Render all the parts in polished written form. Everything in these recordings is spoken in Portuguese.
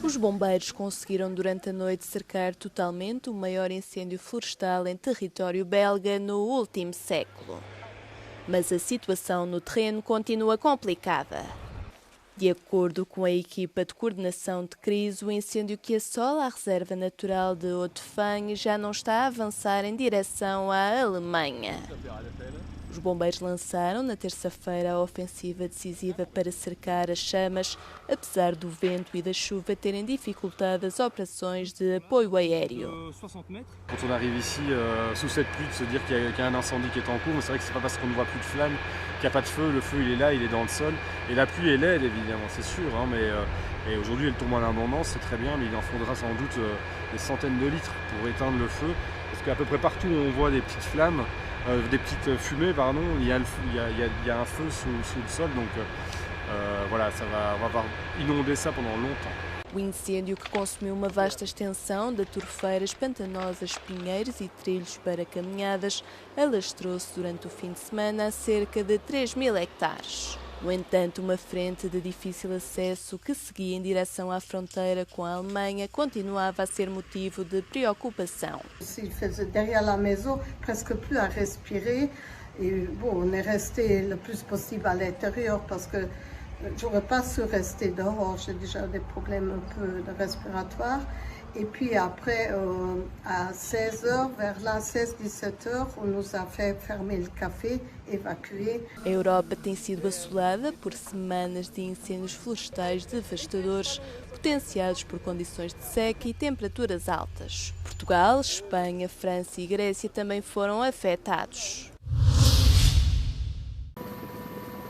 Os bombeiros conseguiram durante a noite cercar totalmente o maior incêndio florestal em território belga no último século. Mas a situação no terreno continua complicada. De acordo com a equipa de coordenação de crise, o incêndio que assola a reserva natural de Haute-Fagne já não está a avançar em direção à Alemanha. Os bombeiros lançaram na terça-feira a ofensiva decisiva para cercar as chamas, apesar do vento e da chuva terem dificultado as operações de apoio aéreo. Quand on arrive ici sous cette pluie, de se dire qu'il y a un incendie qui est en cours, mais c'est vrai que c'est pas parce qu'on ne voit plus de flammes qu'il n'y a pas de feu. Le feu il est là, il est dans le sol. Et la pluie est laide évidemment, c'est sûr, hein, mais et aujourd'hui elle tombe en abondance, c'est très bien, mais il en faudra sans doute des centaines de litres pour éteindre le feu, parce qu'à peu près partout où on voit des petites flammes, des petites fumées, pardon, il y a un feu sous le sol, donc voilà, on va inonder ça pendant longtemps. O incêndio, que consumiu uma vasta extensão de torfeiras pantanosas, pinheiros e trilhos para caminhadas, alastrou-se durante o fim de semana a cerca de 3.000 hectares. No entanto, uma frente de difícil acesso que seguia em direção à fronteira com a Alemanha continuava a ser motivo de preocupação. Il faisait derrière la maison presque plus à respirer. Et bon, on est resté le plus possible à l'intérieur parce que j'aurais pas su rester dehors. J'ai déjà des problèmes un peu respiratoires. Et puis après, à 16h, vers là, 16-17h, on nous a fait fermer le café, évacuer. A Europa tem sido assolada por semanas de incêndios florestais devastadores, potenciados por condições de seca e temperaturas altas. Portugal, Espanha, França e Grécia também foram afetados.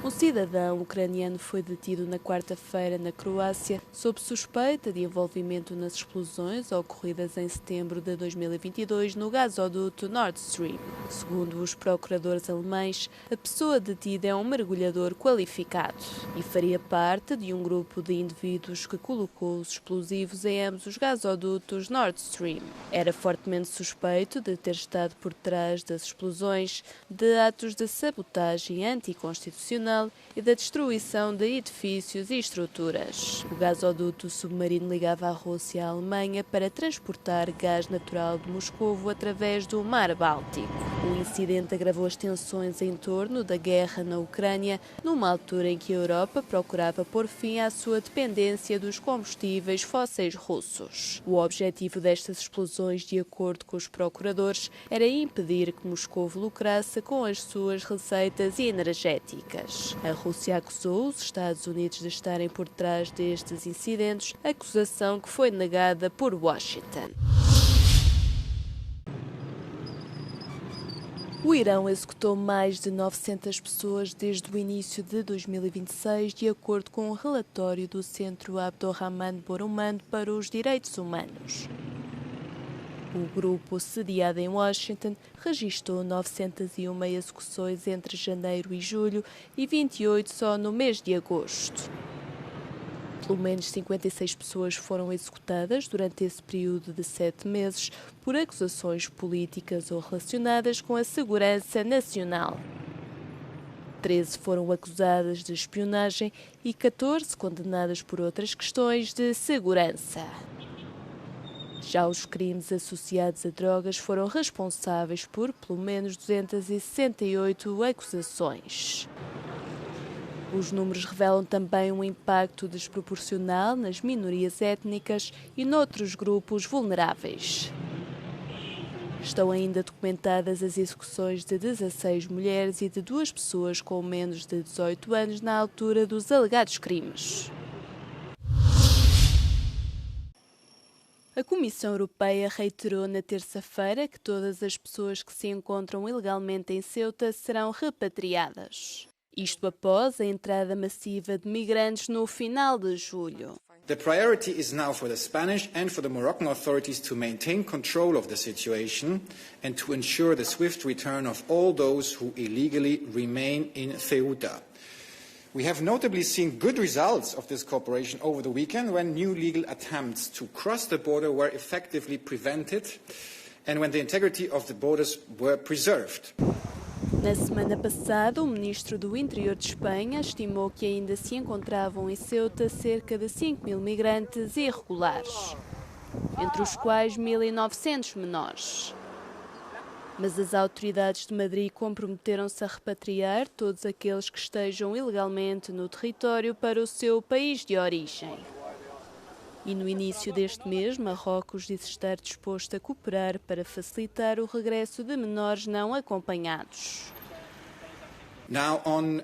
Um cidadão ucraniano foi detido na quarta-feira na Croácia sob suspeita de envolvimento nas explosões ocorridas em setembro de 2022 no gasoduto Nord Stream. Segundo os procuradores alemães, a pessoa detida é um mergulhador qualificado e faria parte de um grupo de indivíduos que colocou os explosivos em ambos os gasodutos Nord Stream. Era fortemente suspeito de ter estado por trás das explosões, de atos de sabotagem anticonstitucional e da destruição de edifícios e estruturas. O gasoduto submarino ligava a Rússia à Alemanha para transportar gás natural de Moscovo através do Mar Báltico. O incidente agravou as tensões em torno da guerra na Ucrânia, numa altura em que a Europa procurava pôr fim à sua dependência dos combustíveis fósseis russos. O objetivo destas explosões, de acordo com os procuradores, era impedir que Moscovo lucrasse com as suas receitas energéticas. A Rússia acusou os Estados Unidos de estarem por trás destes incidentes, acusação que foi negada por Washington. O Irão executou mais de 900 pessoas desde o início de 2026, de acordo com um relatório do Centro Abdurrahman Borumand para os Direitos Humanos. O grupo, sediado em Washington, registrou 901 execuções entre janeiro e julho e 28 só no mês de agosto. Pelo menos 56 pessoas foram executadas durante esse período de 7 meses por acusações políticas ou relacionadas com a segurança nacional. 13 foram acusadas de espionagem e 14 condenadas por outras questões de segurança. Já os crimes associados a drogas foram responsáveis por pelo menos 268 acusações. Os números revelam também um impacto desproporcional nas minorias étnicas e noutros grupos vulneráveis. Estão ainda documentadas as execuções de 16 mulheres e de 2 pessoas com menos de 18 anos na altura dos alegados crimes. A Comissão Europeia reiterou na terça-feira que todas as pessoas que se encontram ilegalmente em Ceuta serão repatriadas. Isto após a entrada massiva de migrantes no final de julho. The priority is now for the Spanish and for the Moroccan authorities to maintain control of the situation and to ensure the swift return of all those who illegally remain in Ceuta. We have notably seen good results of this cooperation over the weekend when new legal attempts to cross the border were effectively prevented and when the integrity of the borders were preserved. Na semana passada, o ministro do Interior de Espanha estimou que ainda se encontravam em Ceuta cerca de 5.000 migrantes irregulares, entre os quais 1.900 menores. Mas as autoridades de Madrid comprometeram-se a repatriar todos aqueles que estejam ilegalmente no território para o seu país de origem. E no início deste mês, Marrocos disse estar disposto a cooperar para facilitar o regresso de menores não acompanhados. Now on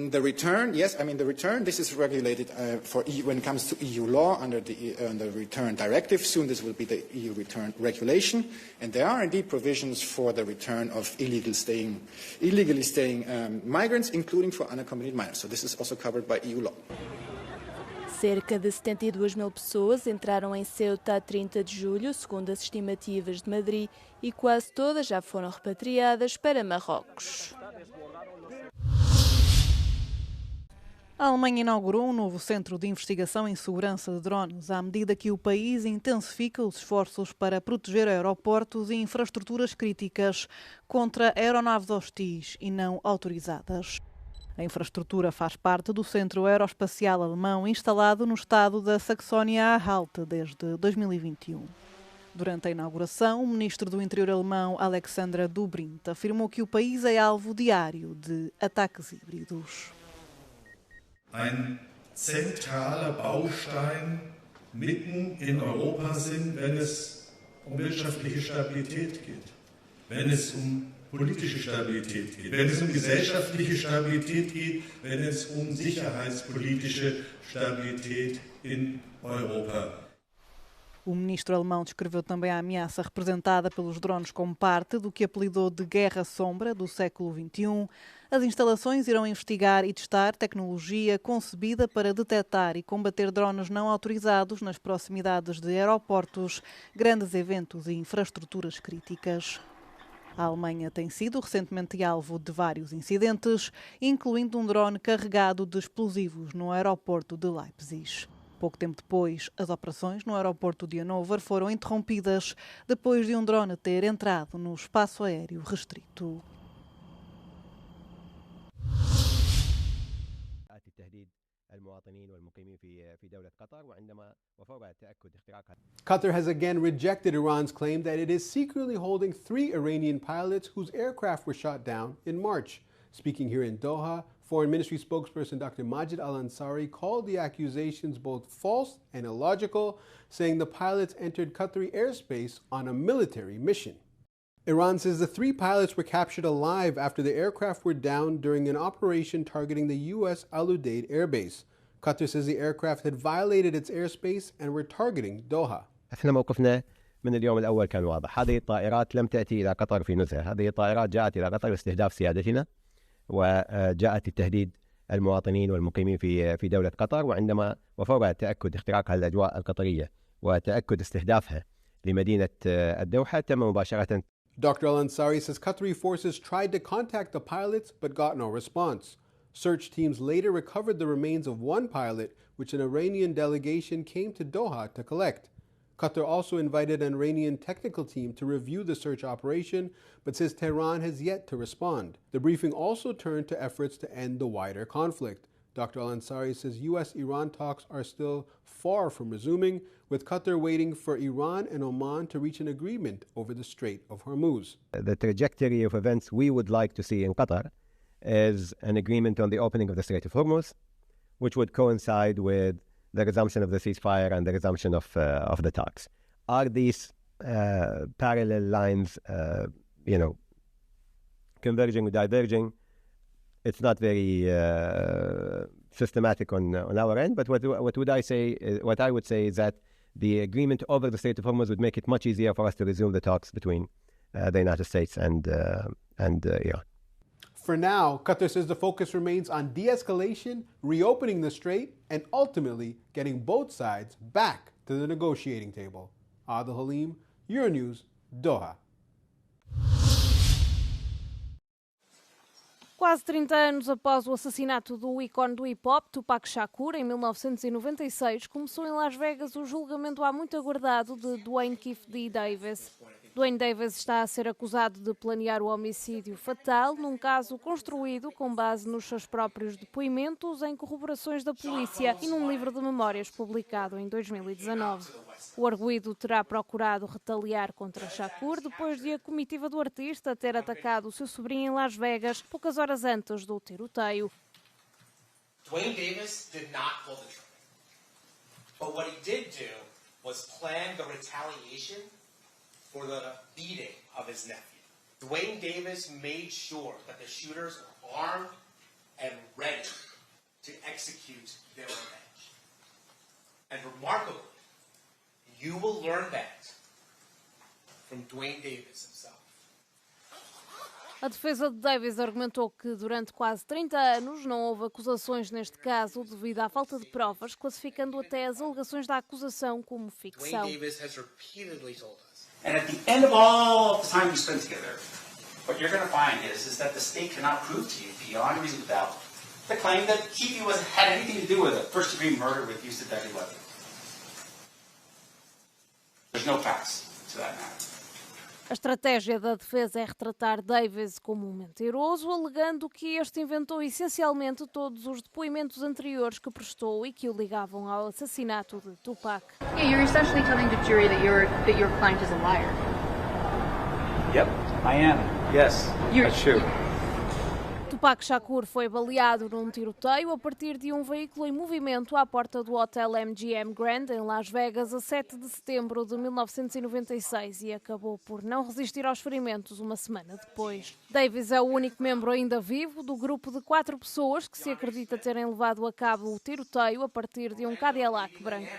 the return, yes, I mean the return, this is regulated for EU, when it comes to EU law under the return directive. Soon this will be the EU return regulation, and there are indeed provisions for the return of illegally staying migrants, including for unaccompanied minors. So this is also covered by EU law. Cerca de 72.000 pessoas entraram em Ceuta a 30 de julho, segundo as estimativas de Madrid, e quase todas já foram repatriadas para Marrocos. A Alemanha inaugurou um novo centro de investigação em segurança de drones, à medida que o país intensifica os esforços para proteger aeroportos e infraestruturas críticas contra aeronaves hostis e não autorizadas. A infraestrutura faz parte do Centro Aeroespacial Alemão, instalado no estado da Saxónia-Anhalt desde 2021. Durante a inauguração, o ministro do Interior alemão, Alexander Dobrindt, afirmou que o país é alvo diário de ataques híbridos. Ein zentraler Baustein mitten in Europa sind, wenn es wirtschaftliche Stabilität geht, wenn es politische Stabilität geht, wenn es gesellschaftliche Stabilität geht, wenn es sicherheitspolitische Stabilität in Europa. O ministro alemão descreveu também a ameaça representada pelos drones como parte do que apelidou de guerra sombra do século XXI. As instalações irão investigar e testar tecnologia concebida para detectar e combater drones não autorizados nas proximidades de aeroportos, grandes eventos e infraestruturas críticas. A Alemanha tem sido recentemente alvo de vários incidentes, incluindo um drone carregado de explosivos no aeroporto de Leipzig. Pouco tempo depois, as operações no aeroporto de Hannover foram interrompidas depois de um drone ter entrado no espaço aéreo restrito. Qatar has again rejected Iran's claim that it is secretly holding 3 Iranian pilots whose aircraft were shot down in March. Speaking here in Doha, Foreign Ministry spokesperson Dr. Majid Al-Ansari called the accusations both false and illogical, saying the pilots entered Qatari airspace on a military mission. Iran says the 3 pilots were captured alive after the aircraft were down during an operation targeting the U.S. Al Udeid airbase. Qatar says the aircraft had violated its airspace and were targeting Doha. احنا موقفنا من اليوم الأول كان واضح. هذه الطائرات لم تأتي إلى قطر في نزهة. هذه الطائرات جاءت إلى قطر لاستهداف سيادتنا، وجاءت التهديد المواطنين والمقيمين في دولة قطر، وفور تأكد اختراق الأجواء القطرية وتأكد استهدافها لمدينة الدوحة تم مباشرة. Dr. Al-Ansari says Qatari forces tried to contact the pilots but got no response. Search teams later recovered the remains of one pilot, which an Iranian delegation came to Doha to collect. Qatar also invited an Iranian technical team to review the search operation, but says Tehran has yet to respond. The briefing also turned to efforts to end the wider conflict. Dr. Al-Ansari says U.S.-Iran talks are still far from resuming, with Qatar waiting for Iran and Oman to reach an agreement over the Strait of Hormuz. The trajectory of events we would like to see in Qatar is an agreement on the opening of the Strait of Hormuz, which would coincide with the resumption of the ceasefire and the resumption of the talks. Are these parallel lines, converging or diverging? It's not very systematic on our end, but what I would say is that the agreement over the Strait of Hormuz would make it much easier for us to resume the talks between the United States and Iran. For now, Qatar says the focus remains on de-escalation, reopening the strait, and ultimately getting both sides back to the negotiating table. Adil Halim, Euronews, Doha. Quase 30 anos após o assassinato do ícone do hip-hop, Tupac Shakur, em 1996, começou em Las Vegas o julgamento há muito aguardado de Dwayne Keefe D. Davis. Duane Davis está a ser acusado de planear o homicídio fatal num caso construído com base nos seus próprios depoimentos, em corroborações da polícia e num livro de memórias publicado em 2019. O arguido terá procurado retaliar contra Shakur depois de a comitiva do artista ter atacado o seu sobrinho em Las Vegas poucas horas antes do tiroteio. Duane Davis did not pull the trigger. But what he did do was plan the retaliation for the beating of his nephew. Duane Davis made sure that the shooters were armed and ready to execute their revenge. And remarkably, you will learn that from Duane Davis himself. A defesa de Davis argumentou que durante quase 30 anos não houve acusações neste caso devido à falta de provas, classificando até as alegações da acusação como ficção. Duane Davis has repeatedly told us. And at the end of all the time we spent together, what you're going to find is that the state cannot prove to you beyond a reasonable doubt the claim that Keefe had anything to do with a first-degree murder with use of deadly weapons. There's no facts to that matter. A estratégia da defesa é retratar Davis como um mentiroso, alegando que este inventou essencialmente todos os depoimentos anteriores que prestou e que o ligavam ao assassinato de Tupac. Yeah, you're essentially telling the jury that your client is a liar. Yep, I am. Yes, that's true. Tupac Shakur foi baleado num tiroteio a partir de um veículo em movimento à porta do hotel MGM Grand, em Las Vegas, a 7 de setembro de 1996 e acabou por não resistir aos ferimentos uma semana depois. Davis é o único membro ainda vivo do grupo de 4 pessoas que se acredita terem levado a cabo o tiroteio a partir de um Cadillac branco.